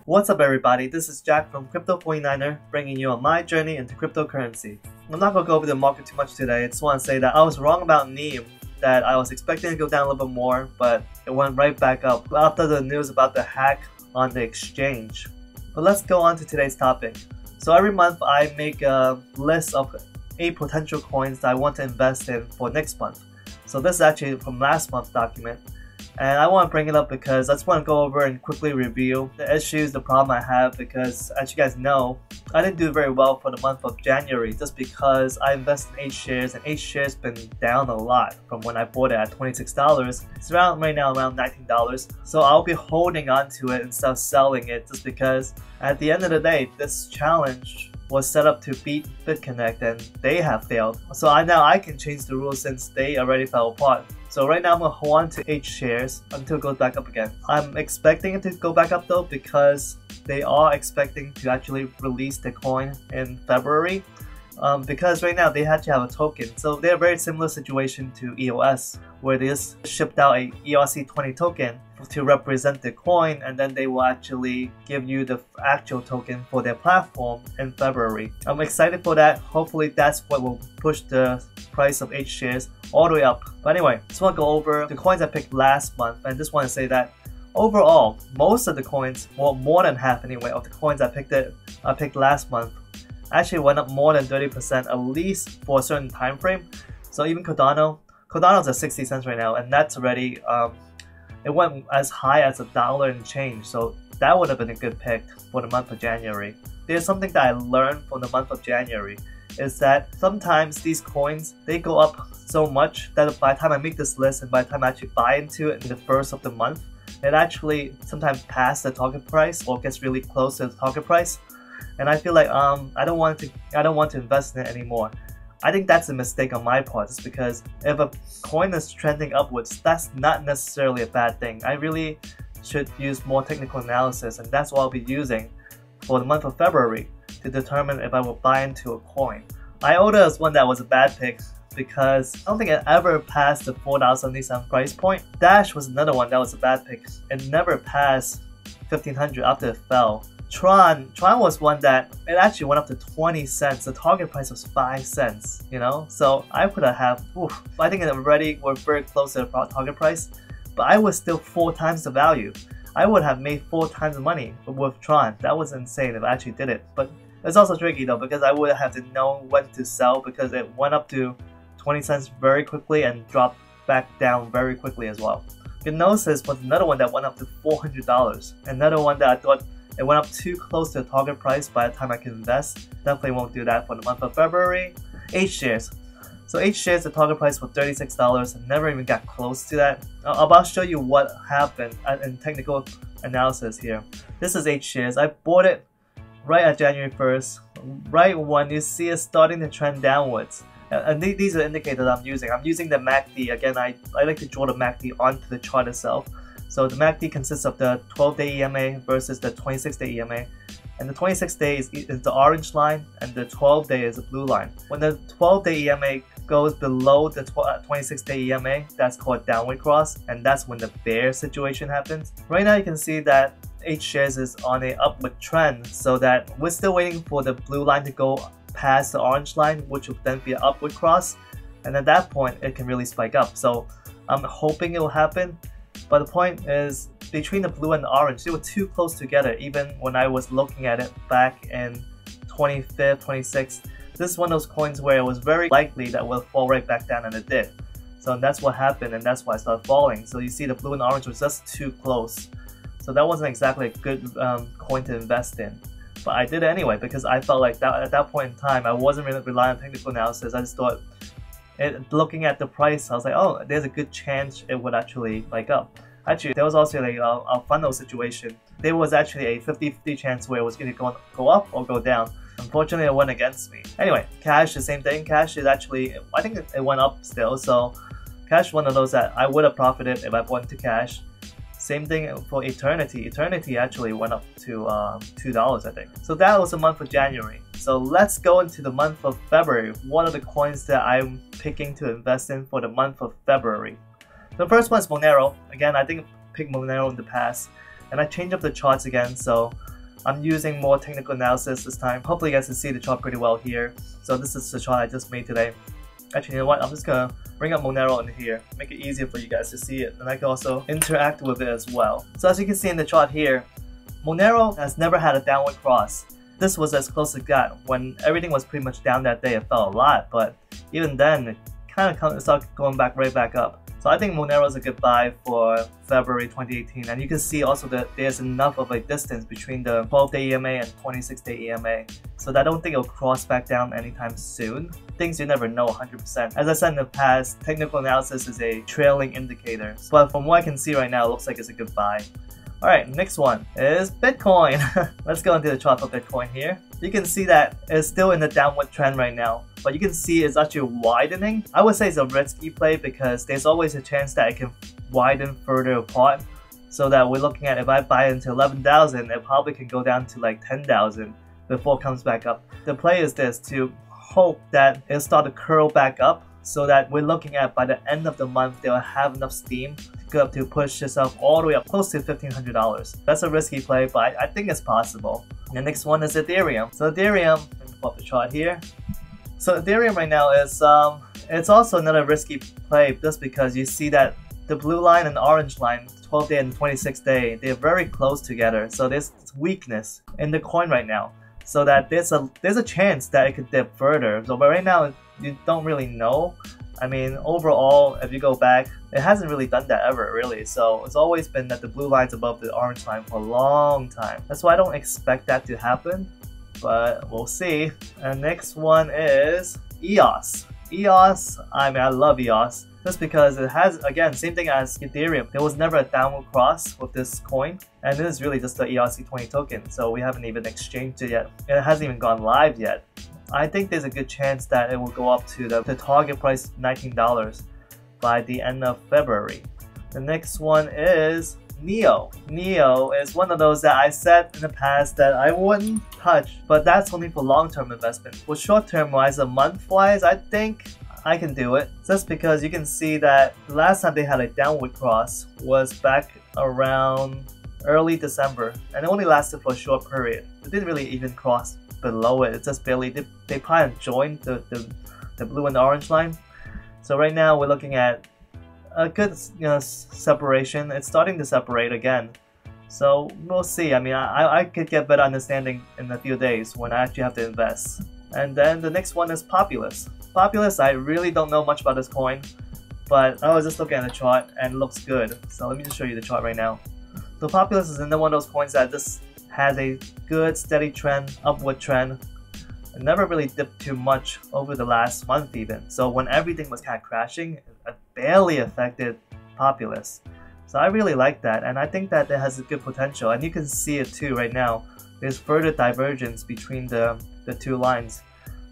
What's up everybody, this is Jack from Crypto 49er bringing you on my journey into cryptocurrency. I'm not going to go over the market too much today. I just want to say that I was wrong about NEM, that I was expecting to go down a little bit more, but it went right back up after the news about the hack on the exchange. But let's go on to today's topic. So every month I make a list of 8 potential coins that I want to invest in for next month. So this is actually from last month's document. And I want to bring it up because I just want to go over and quickly review the issues, the problem I have, because as you guys know, I didn't do very well for the month of January just because I invested in 8 shares and 8 shares been down a lot from when I bought it at $26. It's right now around $19. So I'll be holding on to it instead of selling it just because at the end of the day, this challenge was set up to beat BitConnect and they have failed. So now I can change the rules since they already fell apart. So right now I'm going to hold on to 8 shares until it goes back up again. I'm expecting it to go back up though because they are expecting to actually release the coin in February. Because right now they actually have a token. So they're a very similar situation to EOS where they just shipped out a ERC20 token to represent the coin, and then they will actually give you the actual token for their platform in February. I'm excited for that. Hopefully that's what will push the price of 8 shares all the way up. But anyway, just want to go over the coins I picked last month, and just want to say that overall, most of the coins, well more than half anyway, of the coins I picked last month actually went up more than 30% at least for a certain time frame. So even Cardano's at 60 cents right now, and that's already it went as high as $1 and change, so that would have been a good pick for the month of January. There's something that I learned from the month of January is that sometimes these coins, they go up so much that by the time I make this list and by the time I actually buy into it in the first of the month, it actually sometimes passes the target price or gets really close to the target price. And I feel like I don't want to invest in it anymore. I think that's a mistake on my part, just because if a coin is trending upwards, that's not necessarily a bad thing. I really should use more technical analysis, and that's what I'll be using for the month of February to determine if I will buy into a coin. IOTA is one that was a bad pick because I don't think it ever passed the $4.77 price point. Dash was another one that was a bad pick. It never passed 1500 after it fell. Tron was one that it actually went up to 20 cents. The target price was 5 cents, you know? So I could have, I think it already were very close to the target price, but I was still 4 times the value. I would have made 4 times the money with Tron. That was insane if I actually did it. But it's also tricky though because I would have to know when to sell because it went up to 20 cents very quickly and dropped back down very quickly as well. Gnosis was another one that went up to $400. Another one that I thought it went up too close to the target price by the time I can invest. Definitely won't do that for the month of February. 8 shares. So 8 shares, the target price was $36. I never even got close to that. I'll show you what happened in technical analysis here. This is 8 shares. I bought it right at January 1st, right when you see it starting to trend downwards. And these are indicators I'm using. I'm using the MACD. Again, I like to draw the MACD onto the chart itself. So the MACD consists of the 12-day EMA versus the 26-day EMA. And the 26-day is the orange line and the 12-day is the blue line. When the 12-day EMA goes below the 26-day EMA, that's called downward cross, and that's when the bear situation happens. Right now you can see that 8 shares is on an upward trend, so that we're still waiting for the blue line to go past the orange line, which will then be an upward cross, and at that point it can really spike up. So I'm hoping it will happen. But the point is, between the blue and the orange, they were too close together even when I was looking at it back in 25th, 26th. This is one of those coins where it was very likely that it will fall right back down, and it did. So that's what happened, and that's why it started falling. So you see the blue and orange was just too close. So that wasn't exactly a good coin to invest in. But I did it anyway because I felt like that at that point in time, I wasn't really relying on technical analysis. I just thought, looking at the price, I was like, oh, there's a good chance it would actually spike up. Actually, there was also like a funnel situation. There was actually a 50-50 chance where it was going to go up or go down. Unfortunately, it went against me. Anyway, Cash, the same thing. Cash is actually, I think it went up still. So Cash is one of those that I would have profited if I bought into Cash. Same thing for Eternity. Eternity actually went up to $2, I think. So that was the month of January. So let's go into the month of February. What are the coins that I'm picking to invest in for the month of February? The first one is Monero. Again, I think I picked Monero in the past, and I changed up the charts again. So I'm using more technical analysis this time. Hopefully you guys can see the chart pretty well here. So this is the chart I just made today. Actually, you know what? I'm just gonna bring up Monero in here, make it easier for you guys to see it, and I can also interact with it as well. So as you can see in the chart here, Monero has never had a downward cross. This was as close as it got. When everything was pretty much down that day, it fell a lot, but even then, it kind of started going back right back up. So I think Monero is a good buy for February 2018, and you can see also that there's enough of a distance between the 12-day EMA and 26-day EMA, so that I don't think it'll cross back down anytime soon. Things you never know 100%. As I said in the past, technical analysis is a trailing indicator, but from what I can see right now, it looks like it's a good buy. Alright, next one is Bitcoin. Let's go into the chart for Bitcoin here. You can see that it's still in the downward trend right now, but you can see it's actually widening. I would say it's a risky play because there's always a chance that it can widen further apart, so that we're looking at, if I buy into 11,000, it probably can go down to like 10,000 before it comes back up. The play is this, to hope that it'll start to curl back up, so that we're looking at by the end of the month they'll have enough steam to push itself all the way up close to $1,500. That's a risky play, but I think it's possible. The next one is Ethereum. So Ethereum, let me pull up the chart here. So Ethereum right now is it's also another risky play, just because you see that the blue line and the orange line, 12-day and 26-day, they're very close together. So there's weakness in the coin right now, so that there's a chance that it could dip further. So but right now you don't really know. I mean, overall, if you go back, it hasn't really done that ever, really. So it's always been that the blue line's above the orange line for a long time. That's why I don't expect that to happen, but we'll see. And next one is EOS. EOS, I mean, I love EOS just because it has, again, same thing as Ethereum. There was never a downward cross with this coin, and this is really just the ERC20 token, so we haven't even exchanged it yet. It hasn't even gone live yet. I think there's a good chance that it will go up to the target price $19 by the end of February. The next one is NEO. NEO is one of those that I said in the past that I wouldn't touch, but that's only for long-term investment. For short-term wise, a month-wise, I think I can do it. Just because you can see that the last time they had a downward cross was back around early December, and it only lasted for a short period. It didn't really even cross below it. It's just barely, they probably joined the blue and the orange line. So right now we're looking at a good separation. It's starting to separate again. So we'll see. I mean, I could get better understanding in a few days when I actually have to invest. And then the next one is Populous. Populous, I really don't know much about this coin, but I was just looking at the chart and it looks good. So let me just show you the chart right now. So Populous is another one of those coins that just has a good steady trend, upward trend. It never really dipped too much over the last month even. So when everything was kind of crashing, it barely affected Populous. So I really like that, and I think that it has a good potential, and you can see it too right now. There's further divergence between the two lines.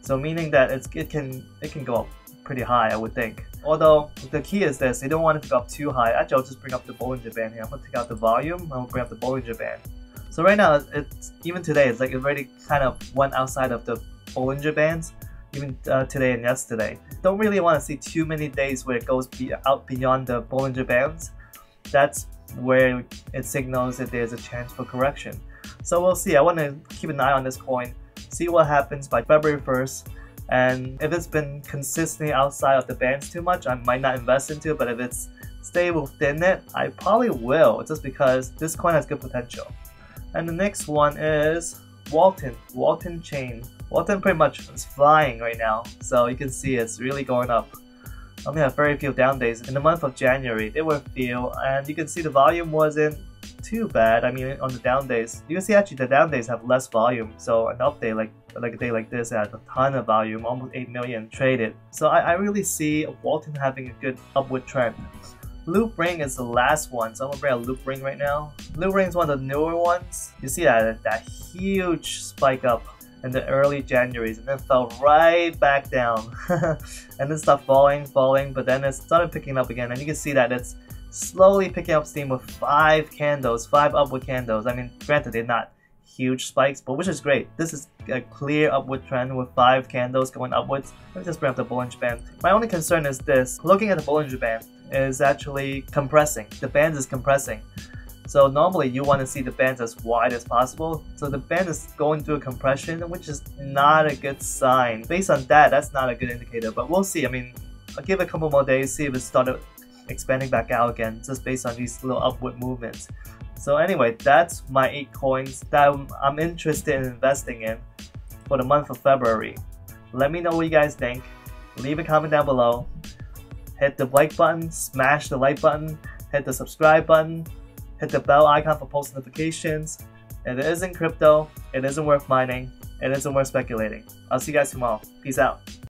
So meaning that it can go up pretty high, I would think. Although the key is this, you don't want it to go up too high. Actually, I'll just bring up the Bollinger Band here. I'm gonna take out the volume, I'll bring up the Bollinger Band. So right now, it's even today, it's like it already kind of went outside of the Bollinger Bands, even today and yesterday. Don't really want to see too many days where it goes out beyond the Bollinger Bands. That's where it signals that there's a chance for correction. So we'll see. I want to keep an eye on this coin, see what happens by February 1st. And if it's been consistently outside of the bands too much, I might not invest into it, but if it's stay within it, I probably will, just because this coin has good potential. And the next one is Walton Chain. Walton pretty much is flying right now, so you can see it's really going up. Only have very few down days. In the month of January, there were few, and you can see the volume wasn't too bad. I mean, on the down days, you can see actually the down days have less volume. So an up day, like a day like this, had a ton of volume, almost 8 million traded. So I really see Walton having a good upward trend. Loop Ring is the last one, so I'm gonna bring a Loop Ring right now. Loop Ring is one of the newer ones. You see that huge spike up in the early Januaries, and then fell right back down and then stopped falling, but then it started picking up again, and you can see that it's slowly picking up steam with 5 upward candles. I mean, granted, they're not huge spikes, but which is great. This is a clear upward trend with 5 candles going upwards. Let me just bring up the Bollinger Band. My only concern is this: looking at the Bollinger Band is actually compressing. The band is compressing. So normally you want to see the bands as wide as possible. So the band is going through a compression, which is not a good sign. Based on that, that's not a good indicator, but we'll see. I mean, I'll give it a couple more days, see if it started expanding back out again, just based on these little upward movements. So anyway, that's my 8 coins that I'm interested in investing in for the month of February. Let me know what you guys think. Leave a comment down below. Hit the like button, smash the like button, hit the subscribe button, hit the bell icon for post notifications. It isn't crypto, it isn't worth mining, it isn't worth speculating. I'll see you guys tomorrow. Peace out.